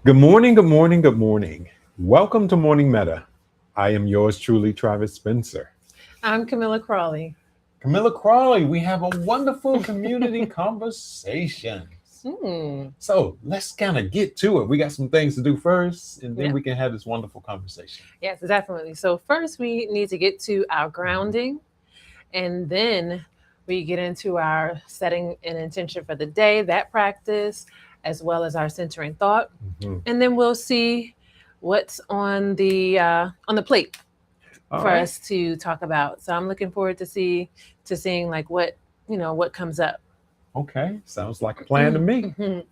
Good morning, good morning, good morning. Welcome to Morning Meta. I am yours truly, Travis Spencer. I'm Camilla Crawley. Camilla Crawley, we have a wonderful community conversations. Hmm. So let's kind of get to it. We got some things to do first, and then Yeah. we can have this wonderful conversation. Yes, definitely. So first we need to get to our grounding, and then we get into our setting an intention for the day, that practice, as well as our centering thought. Mhm. And then we'll see what's on the plate All for right. us to talk about. So I'm looking forward to seeing like what comes up. Okay. Sounds like a plan to me. Mhm.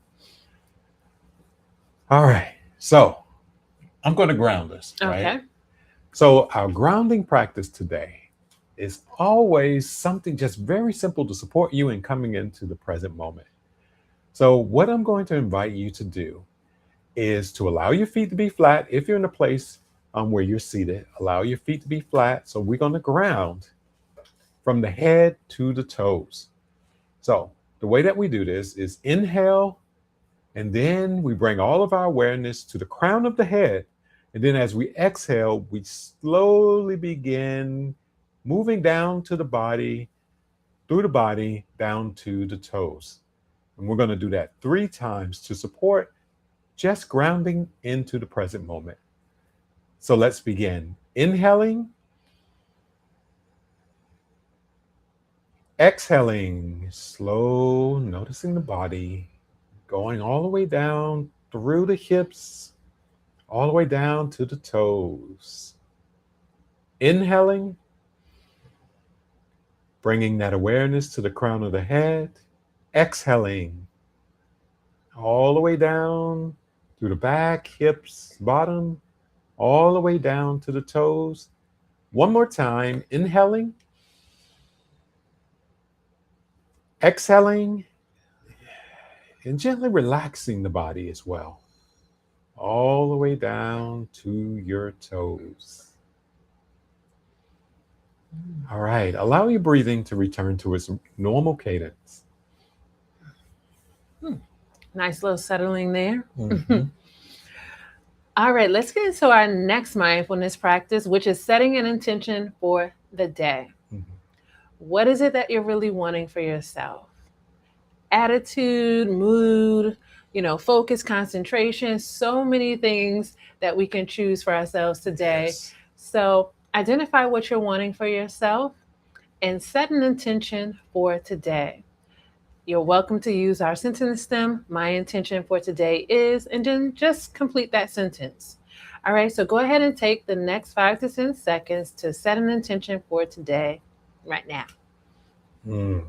All right. So I'm going to ground us, right? Okay. So our grounding practice today is always something just very simple to support you in coming into the present moment. So, what I'm going to invite you to do is to allow your feet to be flat. If you're in a place where you're seated, allow your feet to be flat. So, we're going to ground from the head to the toes. So, the way that we do this is inhale, and then we bring all of our awareness to the crown of the head. And then, as we exhale, we slowly begin moving down to the body, through the body, down to the toes. And we're going to do that 3 times to support just grounding into the present moment. So let's begin. Inhaling, exhaling, slow, noticing the body, going all the way down through the hips, all the way down to the toes. Inhaling, bringing that awareness to the crown of the head. Exhaling, all the way down through the back, hips, bottom, all the way down to the toes. One more time, inhaling, exhaling, and gently relaxing the body as well, all the way down to your toes. All right, allow your breathing to return to its normal cadence. Hmm. Nice little settling there. Mhm. All right, let's get into our next mindfulness practice, which is setting an intention for the day. Mhm. What is it that you're really wanting for yourself? Attitude, mood, focus, concentration, so many things that we can choose for ourselves today. Yes. So, identify what you're wanting for yourself and set an intention for today. You're welcome to use our sentence stem. My intention for today is, and then just complete that sentence. All right, so go ahead and take the next 5 to 10 seconds to set an intention for today, right now. Mm.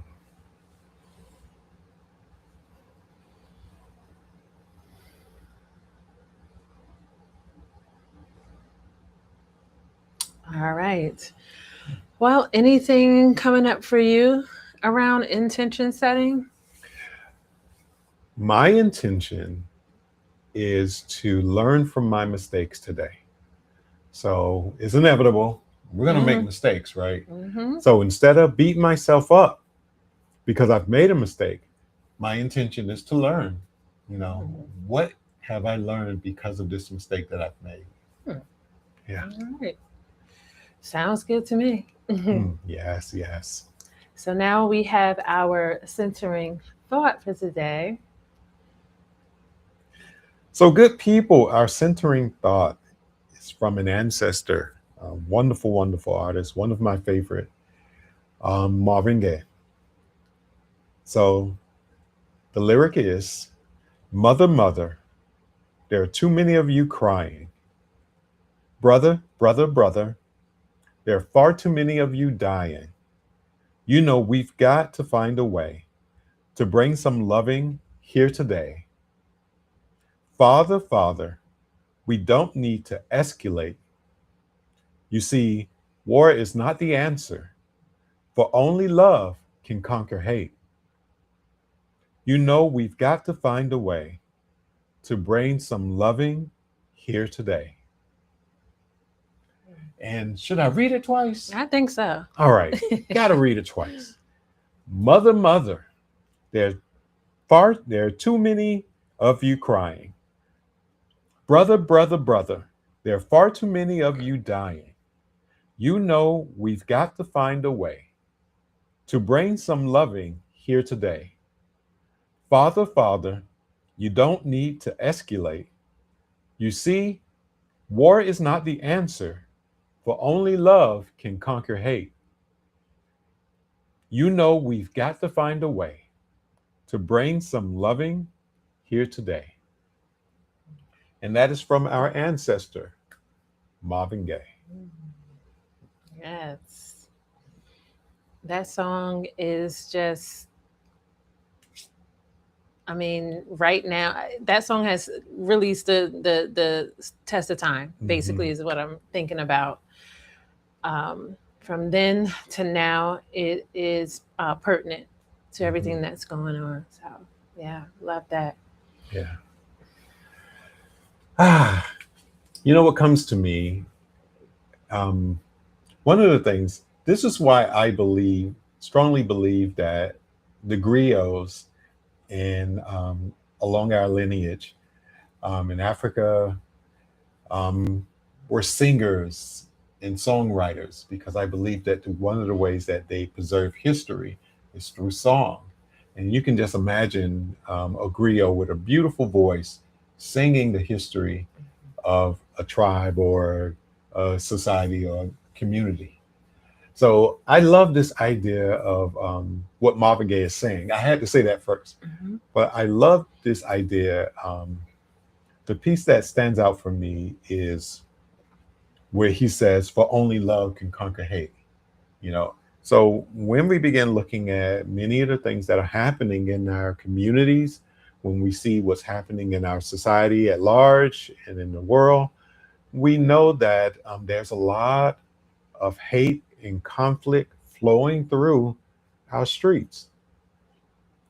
All right. Well, anything coming up for you around intention setting? My intention is to learn from my mistakes today. So it's inevitable. We're going to make Mm-hmm. mistakes, right? Mm-hmm. So instead of beating myself up because I've made a mistake, my intention is to learn. You know, what have I learned because of this mistake that I've made? Hmm. Yeah. All right. Sounds good to me. Yes, yes. So now we have our centering thought for today. So, good people, our centering thought is from an ancestor, a wonderful, wonderful artist, one of my favorite, Marvin Gaye. So, the lyric is, Mother, mother, there are too many of you crying. Brother, brother, brother, there are far too many of you dying. You know, we've got to find a way to bring some loving here today. Father, Father, we don't need to escalate. You see, war is not the answer, for only love can conquer hate. You know, we've got to find a way to bring some loving here today. And should I read it twice? I think so. All right, gotta read it twice. Mother, mother, there are too many of you crying. Brother, brother, brother, there are far too many of you dying. You know we've got to find a way to bring some loving here today. Father, Father, you don't need to escalate. You see, war is not the answer, for only love can conquer hate. You know we've got to find a way to bring some loving here today. And that is from our ancestor, Marvin Gaye. Yes. That song is just, I mean, right now, that song has really stood the test of time, Mm-hmm. basically, is what I'm thinking about. From then to now, it is pertinent to Mm-hmm. everything that's going on. So, yeah, love that. Yeah. Ah, you know what comes to me? Um, One of the things, this is why I believe, strongly believe that the griots in along our lineage in Africa um, were singers and songwriters because I believe that one of the ways that they preserve history is through song. And you can just imagine a griot with a beautiful voice singing the history of a tribe or a society or community. So I love this idea of what Marvin Gaye is saying. I had to say that first, Mhm. but I love this idea. The piece that stands out for me is where he says, "For only love can conquer hate." You know, so when we begin looking at many of the things that are happening in our communities, when we see what's happening in our society at large and in the world, we know that there's a lot of hate and conflict flowing through our streets.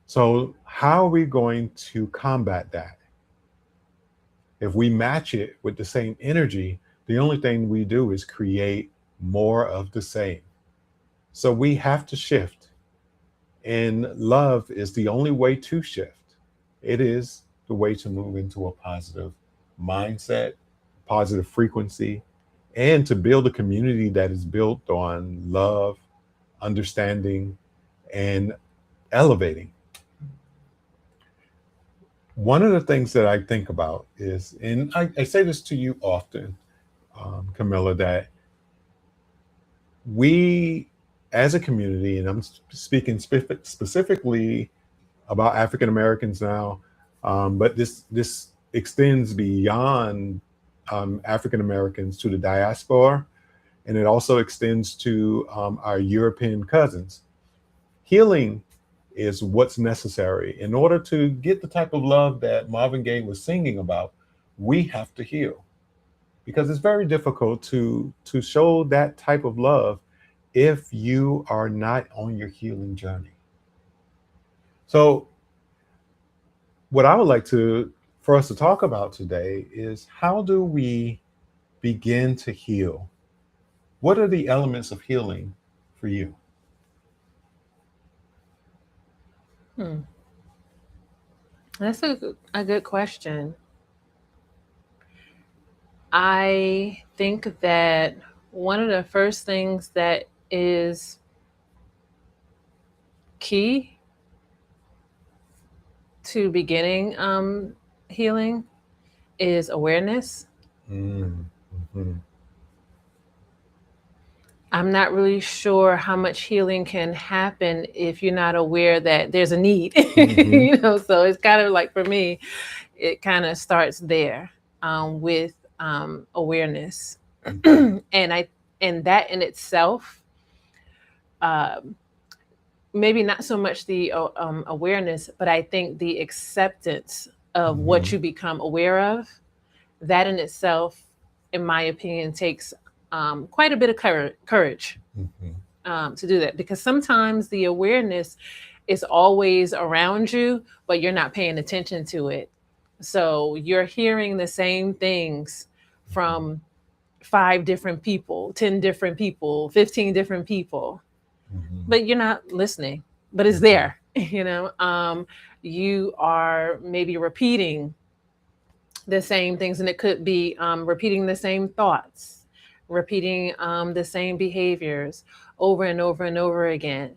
So, how are we going to combat that? If we match it with the same energy, the only thing we do is create more of the same. So, we have to shift, and love is the only way to shift. It is the way to move into a positive mindset, positive frequency, and to build a community that is built on love, understanding, and elevating. One of the things that I think about is, and I say this to you often, Camilla, that we as a community, and I'm speaking specifically about African Americans now, but this extends beyond African Americans to the diaspora, and it also extends to our European cousins. Healing is what's necessary in order to get the type of love that Marvin Gaye was singing about. We have to heal because it's very difficult to show that type of love if you are not on your healing journey. So, what I would like to for us to talk about today is how do we begin to heal? What are the elements of healing for you? Hmm. That's a good question. I think that one of the first things that is key to beginning healing is awareness. Mm, mhm, I'm not really sure how much healing can happen if you're not aware that there's a need. mhm, So it's kind of like, for me, it kind of starts there, with awareness. mhm, and I and that in itself, um, maybe not so much the awareness, but I think the acceptance of what mhm, you become aware of, that in itself, in my opinion, takes quite a bit of courage mhm, to do that, because sometimes the awareness is always around you, but you're not paying attention to it. So you're hearing the same things mhm, from 5 different people, 10 different people, 15 different people, mhm, but you're not listening. But it's mhm, there. You are maybe repeating the same things, and it could be repeating the same thoughts, repeating the same behaviors over and over and over again.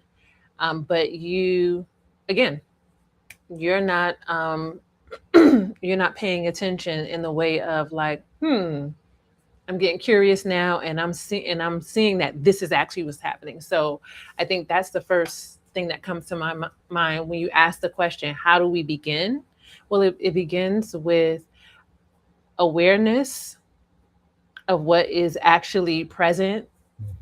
But you, again, you're not you're not paying attention in the way of like, I'm getting curious now, and I'm seeing that this is actually what's happening. So I think that's the first thing that comes to my mind when you ask the question, how do we begin? Well, it begins with awareness of what is actually present.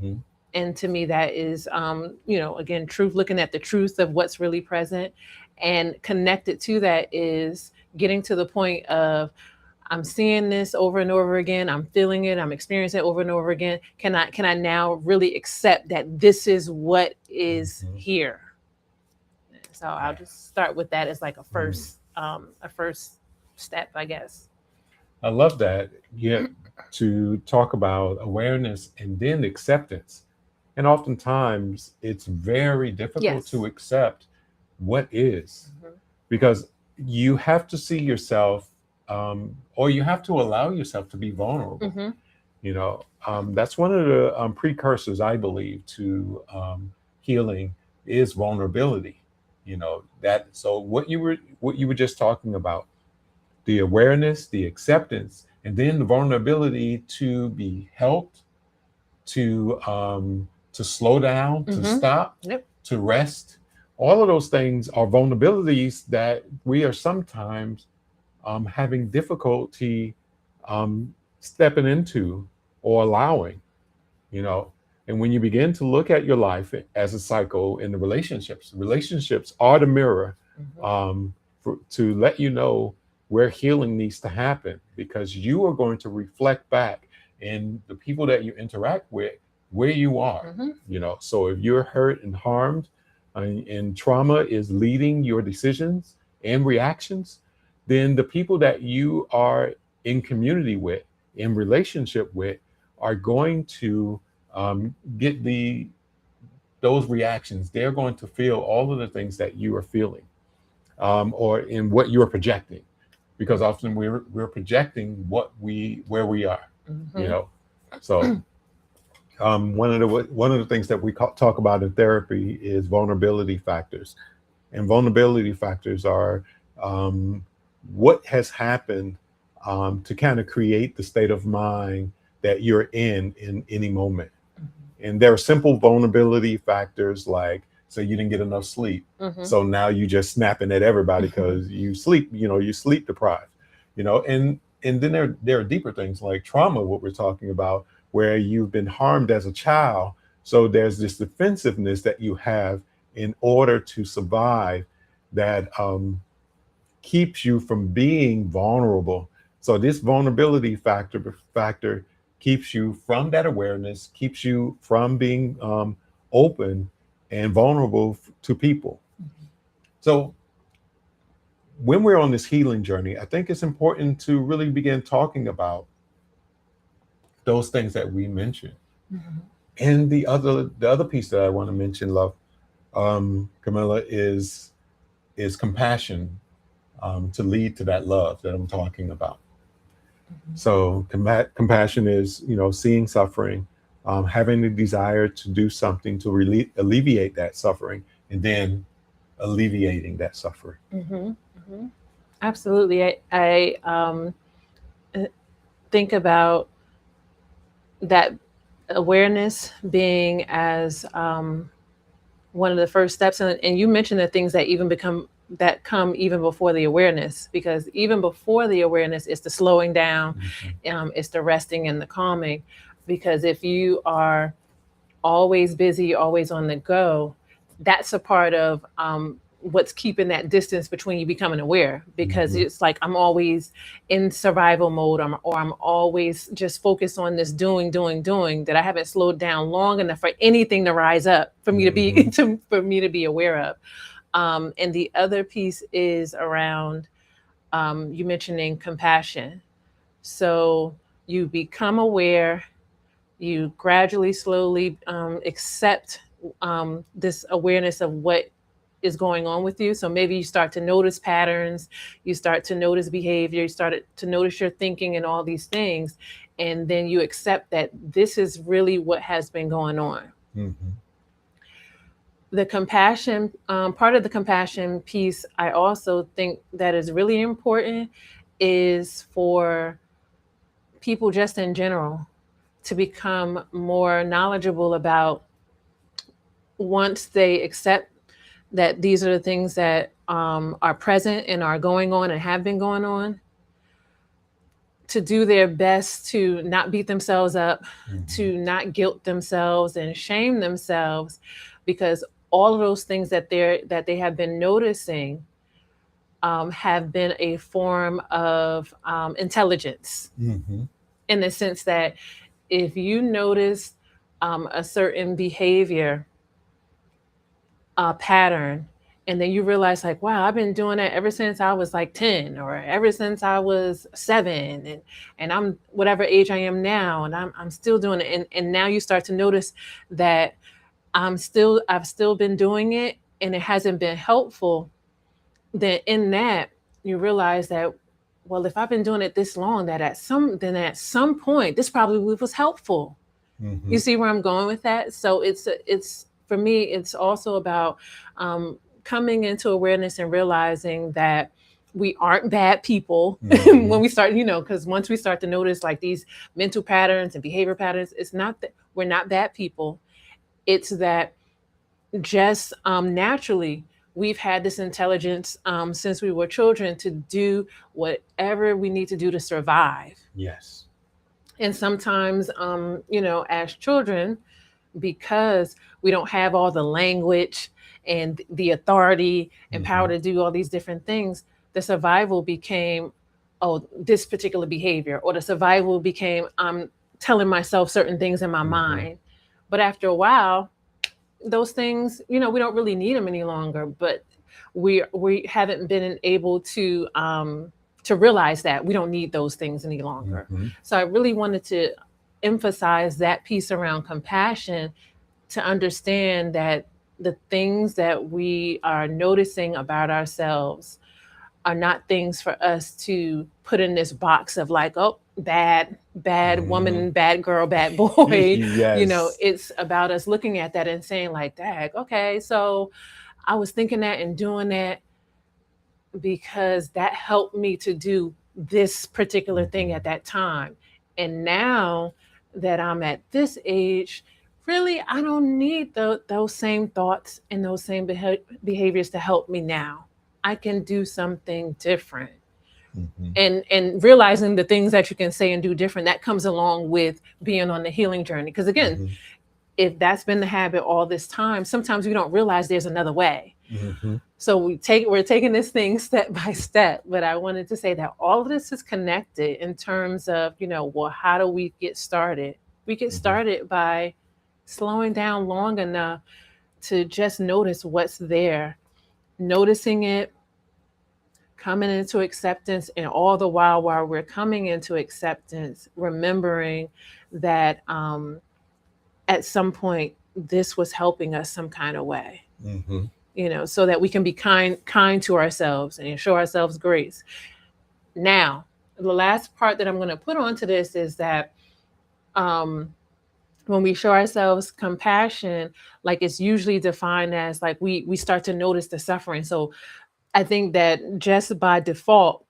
Mhm. And to me, that is, again, truth, looking at the truth of what's really present. And connected to that is getting to the point of, I'm seeing this over and over again. I'm feeling it. I'm experiencing it over and over again. Can I now really accept that this is what is Mhm. here? So I'll Yeah. just start with that as like Mm. a first step, I guess. I love that. Yet to talk about awareness and then acceptance. And oftentimes it's very difficult Yes. to accept what is, Hmm. because you have to see yourself, or you have to allow yourself to be vulnerable. Hmm. That's one of the precursors, I believe, to healing is vulnerability. That so what you were just talking about, the awareness, the acceptance, and then the vulnerability to be helped, to slow down, to Hmm. stop, Yep. to rest. All of those things are vulnerabilities that we are sometimes having difficulty um, stepping into or allowing. You know, and when you begin to look at your life as a cycle in the relationships are the mirror, Hmm. um, to let you know where healing needs to happen, because you are going to reflect back in the people that you interact with where you are. Hmm. So if you're hurt and harmed, and trauma is leading your decisions and reactions, then the people that you are in community with, in relationship with, are going to get those reactions. They're going to feel all of the things that you are feeling, or in what you are projecting, because often we're projecting where we are. You Hmm. know, so one of the things that we talk about in therapy is vulnerability factors, and vulnerability factors are um, what has happened to kind of create the state of mind that you're in any moment. And there are simple vulnerability factors, like, so you didn't get enough sleep. Hmm. So now you just snapping at everybody because you sleep deprived. And then there are deeper things like trauma, what we're talking about, where you've been harmed as a child. So there's this defensiveness that you have in order to survive, that keeps you from being vulnerable. So this vulnerability factor keeps you from that awareness, keeps you from being open and vulnerable to people. So when we're on this healing journey, I think it's important to really begin talking about those things that we mentioned. Hmm. And the other piece that I want to mention, love, Camilla, is compassion, to lead to that love that I'm talking about. So compassion is, seeing suffering, having the desire to do something to alleviate that suffering, and then alleviating that suffering. Hmm. Hmm. Absolutely. I think about that awareness being as one of the first steps, and you mentioned the things that that come even before the awareness, because even before the awareness is the slowing down, Mhm. it's the resting and the calming. Because if you are always busy, always on the go, that's a part of what's keeping that distance between you becoming aware. Because Mhm. it's like I'm always in survival mode, or I'm always just focused on this doing, doing, doing, that I haven't slowed down long enough for anything to rise up for me to be Mhm. for me to be aware of. And the other piece is around you mentioning compassion. So you become aware, you gradually, slowly accept this awareness of what is going on with you. So maybe you start to notice patterns, you start to notice behavior, you start to notice your thinking and all these things. And then you accept that this is really what has been going on. Mm-hmm. The compassion, part of the compassion piece, I also think that is really important is for people just in general to become more knowledgeable about, once they accept that these are the things that are present and are going on and have been going on, to do their best to not beat themselves up, Mm-hmm. to not guilt themselves and shame themselves, because all of those things that they have been noticing have been a form of intelligence, Mm-hmm. in the sense that if you notice a certain behavior pattern, and then you realize like, wow, I've been doing that ever since I was like 10, or ever since I was 7, and I'm whatever age I am now, and I'm still doing it, and now you start to notice that I've still been doing it and it hasn't been helpful. Then in that you realize that, well, if I've been doing it this long, that at some point this probably was helpful. Mm-hmm. You see where I'm going with that? So it's for me, it's also about coming into awareness and realizing that we aren't bad people Mm-hmm. when we start, because once we start to notice like these mental patterns and behavior patterns, it's not that we're not bad people. It's that just naturally we've had this intelligence since we were children to do whatever we need to do to survive. Yes. And sometimes, as children, because we don't have all the language and the authority and Mm-hmm. power to do all these different things, the survival became, oh, this particular behavior, or the survival became, I'm telling myself certain things in my Mm-hmm. mind. But after a while, those things, we don't really need them any longer. But we haven't been able to realize that we don't need those things any longer. Mm-hmm. So I really wanted to emphasize that piece around compassion, to understand that the things that we are noticing about ourselves are not things for us to put in this box of like, oh, bad Mm-hmm. woman, bad girl, bad boy. Yes. It's about us looking at that and saying like, dag, okay, so I was thinking that and doing that because that helped me to do this particular thing Mm-hmm. at that time. And now that I'm at this age, really, I don't need those same thoughts and those same behaviors to help me now. I can do something different. Mm-hmm. And realizing the things that you can say and do different, that comes along with being on the healing journey. Because again, Mm-hmm. if that's been the habit all this time, sometimes we don't realize there's another way. Mm-hmm. So we're taking this thing step by step. But I wanted to say that all of this is connected in terms of, well, how do we get started? We get Mm-hmm. started by slowing down long enough to just notice what's there, noticing it, coming into acceptance, and all the while we're coming into acceptance, remembering that at some point this was helping us some kind of way, Mm-hmm. so that we can be kind to ourselves and show ourselves grace. Now, the last part that I'm going to put onto this is that um, when we show ourselves compassion, like it's usually defined as like we start to notice the suffering. So I think that just by default,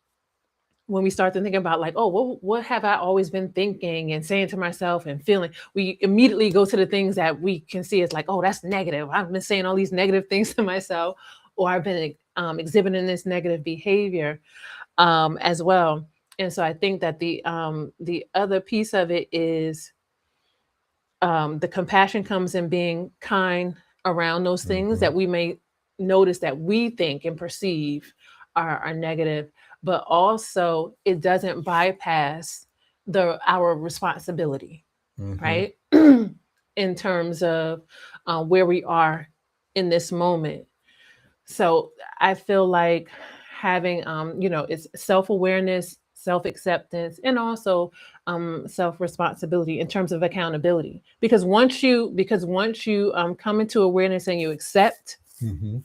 when we start to think about like, oh, what have I always been thinking and saying to myself and feeling, we immediately go to the things that we can see as like, oh, that's negative. I've been saying all these negative things to myself, or I've been exhibiting this negative behavior as well. And so I think that the other piece of it is the compassion comes in being kind around those things Mm-hmm. that we may notice that we think and perceive are negative, but also it doesn't bypass our responsibility, Mm-hmm. right? In terms of where we are in this moment. So I feel like having, it's self awareness, self acceptance, and also self responsibility in terms of accountability. Because once you come into awareness and you accept, Mm-hmm.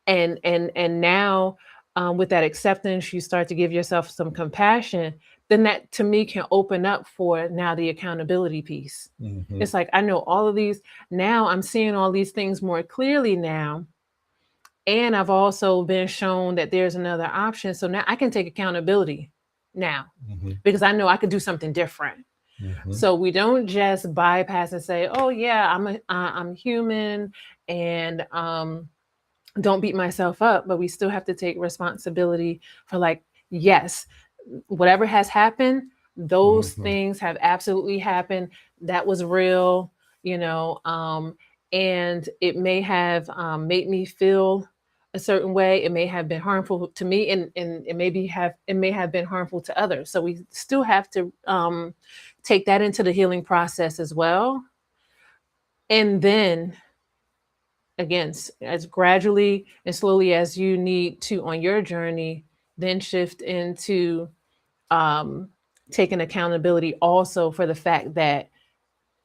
And now, with that acceptance, you start to give yourself some compassion. Then that to me can open up for now the accountability piece. Hmm. It's like I know all of these now. I'm seeing all these things more clearly now, and I've also been shown that there's another option. So now I can take accountability now Hmm. because I know I could do something different. Hmm. So we don't just bypass and say, "Oh yeah, I'm human," and don't beat myself up, but we still have to take responsibility for, like, yes, whatever has happened, those Hmm. things have absolutely happened. That was real, you know, and it may have made me feel a certain way. It may have been harmful to me, and it may have been harmful to others. So we still have to take that into the healing process as well. And then again, as gradually and slowly as you need to on your journey, then shift into um, taking accountability also for the fact that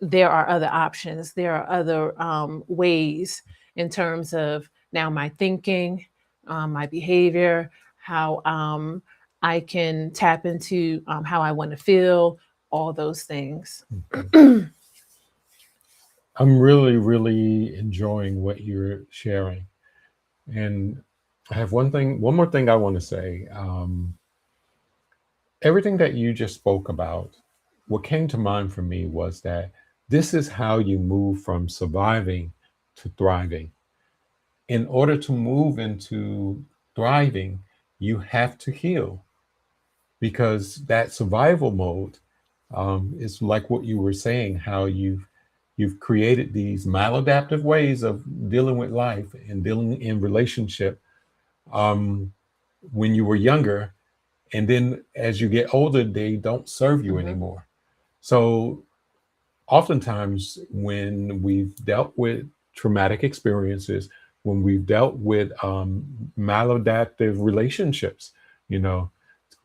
there are other options, there are other ways in terms of now my thinking, my behavior, how I can tap into how I want to feel, all those things. I'm really, really enjoying what you're sharing. And I have one more thing I want to say. Everything that you just spoke about, what came to mind for me was that this is how you move from surviving to thriving. In order to move into thriving, you have to heal because that survival mode is like what you were saying, how you've created these maladaptive ways of dealing with life and dealing in relationship um, when you were younger, and then as you get older, they don't serve you Hmm. anymore. So oftentimes, when we've dealt with traumatic experiences, when we've dealt with maladaptive relationships, you know,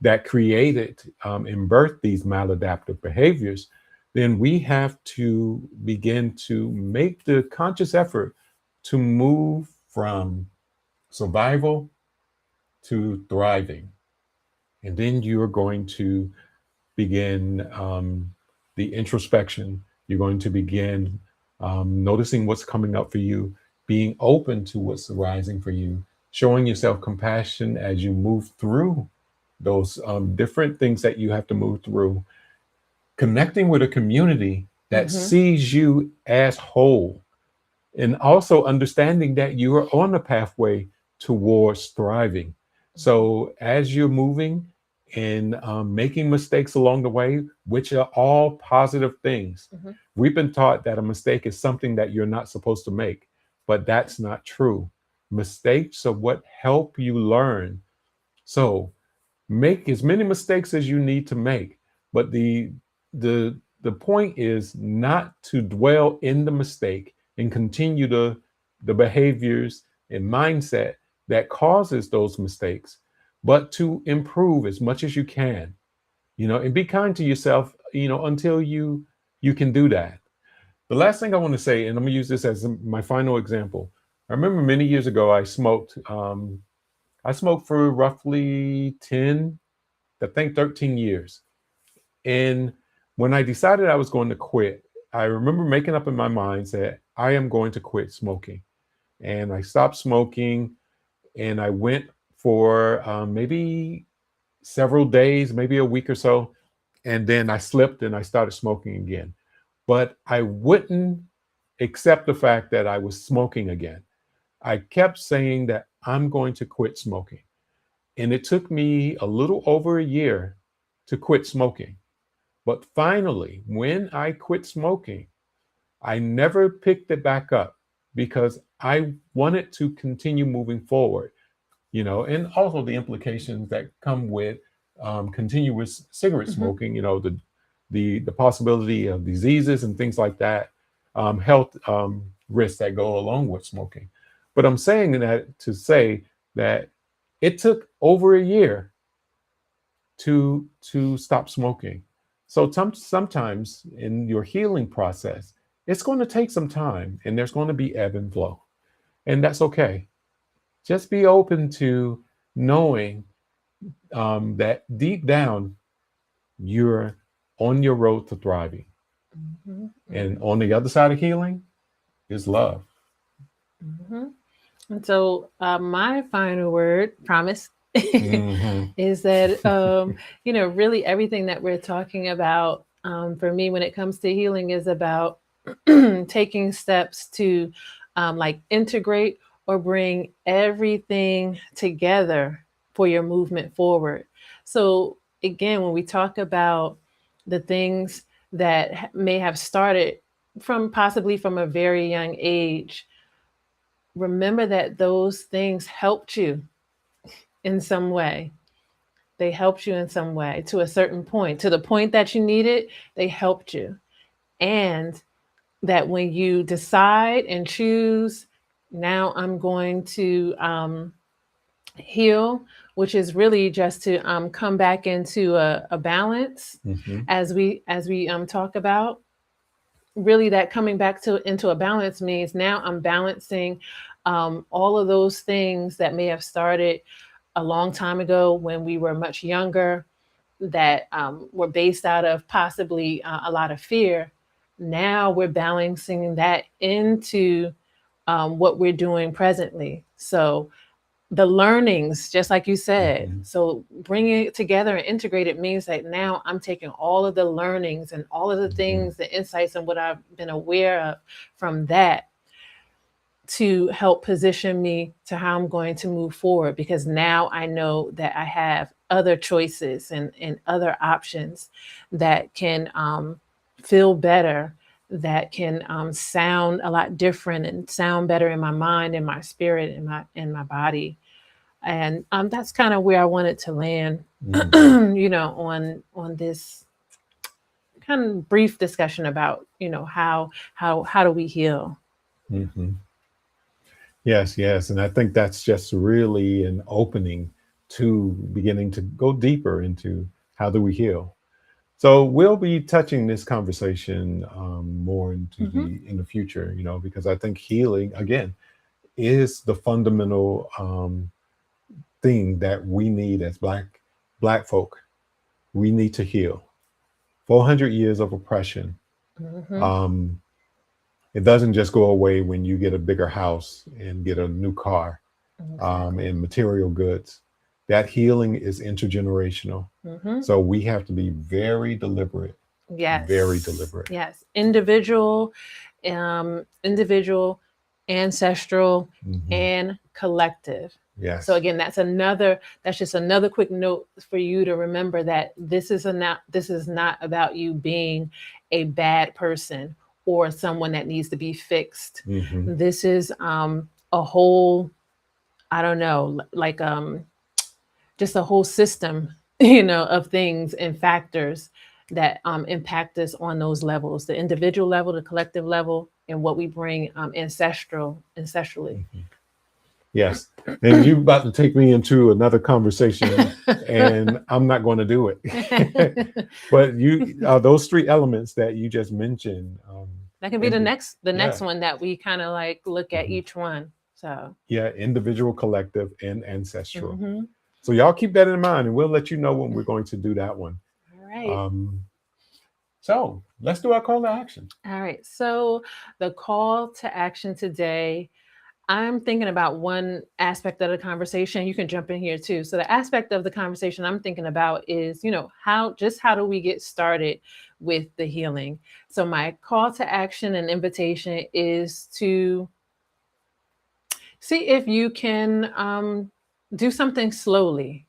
that created and birthed these maladaptive behaviors, then we have to begin to make the conscious effort to move from survival to thriving. And then you're going to begin the introspection. You're going to begin noticing what's coming up for you, being open to what's arising for you, showing yourself compassion as you move through those different things that you have to move through, connecting with a community that Hmm. sees you as whole, and also understanding that you are on a pathway towards thriving. So as you're moving and making mistakes along the way, which are all positive things, Hmm. we've been taught that a mistake is something that you're not supposed to make, but that's not true. Mistakes are what help you learn. So make as many mistakes as you need to make, but the point is not to dwell in the mistake and continue the behaviors and mindset that causes those mistakes, but to improve as much as you can, and be kind to yourself, until you can do that. The last thing I want to say, and I'm going to use this as my final example. I remember many years ago I smoked for roughly 10, I think 13 years. And when I decided I was going to quit, I remember making up in my mind that I am going to quit smoking. And I stopped smoking and I went for maybe several days, maybe a week or so. And then I slipped and I started smoking again. But I wouldn't accept the fact that I was smoking again. I kept saying that I'm going to quit smoking. And it took me a little over a year to quit smoking. But finally, when I quit smoking, I never picked it back up because I wanted to continue moving forward, and also the implications that come with continuous cigarette Hmm. smoking, the possibility of diseases and things like that, health risks that go along with smoking. But I'm saying that to say that it took over a year to stop smoking. So sometimes in your healing process, it's going to take some time, and there's going to be ebb and flow, and that's okay. Just be open to knowing that deep down you're on your road to thriving. Mm-hmm. And on the other side of healing is love. Mm-hmm. And so, my final word, promise, Hmm. is that, really everything that we're talking about, for me, when it comes to healing, is about taking steps to like integrate or bring everything together for your movement forward. So, again, when we talk about the things that may have started from possibly from a very young age, remember that those things helped you in some way. They helped you in some way to a certain point, to the point that you needed, they helped you. And that when you decide and choose, now I'm going to heal, which is really just to come back into a balance, Hmm. as we talk about. Really, that coming back to into a balance means now I'm balancing all of those things that may have started a long time ago when we were much younger, that were based out of possibly a lot of fear. Now we're balancing that into what we're doing presently. So the learnings, just like you said, Hmm. so bringing it together and integrate it means that now I'm taking all of the learnings and all of the Hmm. things, the insights, and what I've been aware of from that to help position me to how I'm going to move forward, because now I know that I have other choices and other options that can feel better, that can sound a lot different and sound better in my mind, in my spirit, in my body. And that's kind of where I wanted to land, Hmm. on this kind of brief discussion about how do we heal. Hmm. Yes, yes. And I think that's just really an opening to beginning to go deeper into how do we heal. So we'll be touching this conversation more into Hmm. the future, because I think healing again is the fundamental thing that we need as black folk. We need to heal. 400 years of oppression. Hmm. Um, it doesn't just go away when you get a bigger house and get a new car Exactly. and material goods. That healing is intergenerational. Hmm. So we have to be very deliberate, very Yes. deliberate. Yes. Individual, ancestral, Hmm. and collective. So Yes. again, that's just another quick note for you to remember that this is not about you being a bad person or someone that needs to be fixed. Hmm. This is a whole, I don't know, like just a whole system, of things and factors that impact us on those levels, the individual level, the collective level, and what we bring ancestrally. Hmm. Yes. And you about to take me into another conversation, and I'm not going to do it. But those three elements that you just mentioned, That can be and the yeah, next one that we kind of like look at mhm, each one. So, yeah, individual, collective, and ancestral. mhm. So y'all keep that in mind, and we'll let you know when we're going to do that one. All right. Um, so let's do our call to action. All right. So, the call to action today, I'm thinking about one aspect of the conversation. You can jump in here too. So the aspect of the conversation I'm thinking about is, how do we get started with the healing? So my call to action and invitation is to see if you can do something slowly,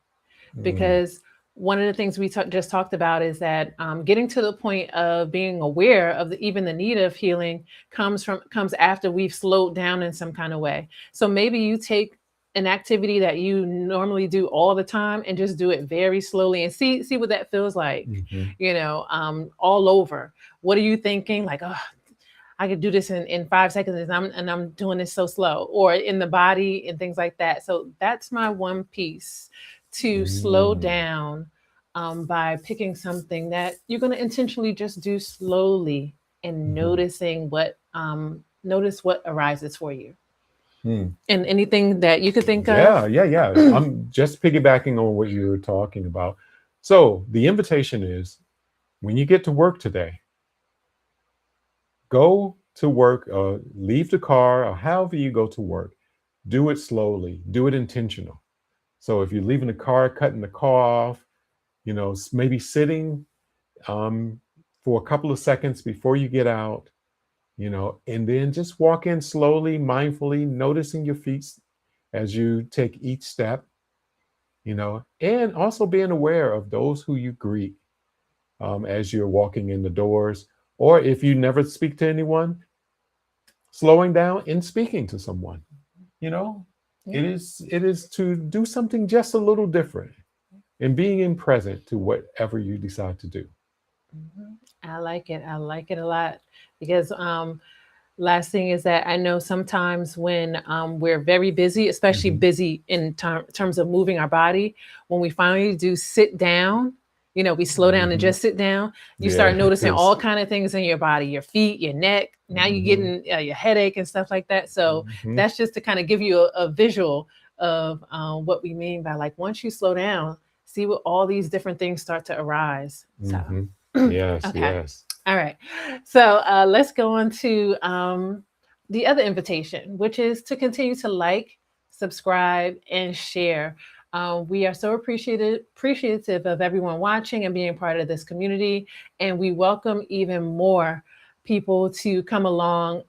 Mm, because one of the things we just talked about is that getting to the point of being aware of even the need of healing comes after we've slowed down in some kind of way. So maybe you take an activity that you normally do all the time and just do it very slowly and see what that feels like, mhm, all over. What are you thinking? Like, oh, I could do this in 5 seconds, and I'm doing this so slow, or in the body and things like that. So that's my one piece, to slow mm, down by picking something that you're going to intentionally just do slowly and mhm. notice what arises for you. Hmm. And anything that you could think of? Yeah. I'm just piggybacking on what you were talking about. So the invitation is when you get to work today, go to work, leave the car, or however you go to work, do it slowly, do it intentional. So if you're leaving the car, cutting the car off, maybe sitting um, for a couple of seconds before you get out, and then just walk in slowly, mindfully, noticing your feet as you take each step, and also being aware of those who you greet as you're walking in the doors. Or if you never speak to anyone, slowing down and speaking to someone. You know, Yeah. it is to do something just a little different and being in present to whatever you decide to do. Mhm. I like it. I like it a lot because last thing is that I know sometimes when we're very busy, especially Hmm. busy in terms of moving our body, when we finally do sit down, we slow down and Hmm. just sit down, you start noticing all Yes. kind of things in your body, your feet, your neck. Now you're Hmm. getting your headache and stuff like that. So Hmm. that's just to kind of give you a visual of what we mean by like once you slow down, see what all these different things start to arise. So, Hmm. Yes, okay. yes. All right. So let's go on to the other invitation, which is to continue to like, subscribe, and share. We are so appreciative of everyone watching and being part of this community. And we welcome even more people to come along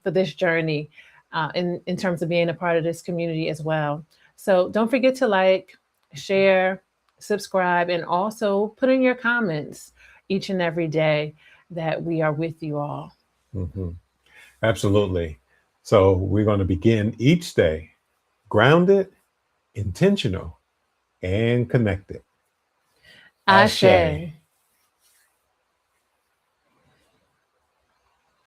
for this journey in terms of being a part of this community as well. So don't forget to like, share, subscribe, and also put in your comments each and every day that we are with you all. Hmm. Absolutely. So we're going to begin each day grounded, intentional, and connected. Ashe. Ashe.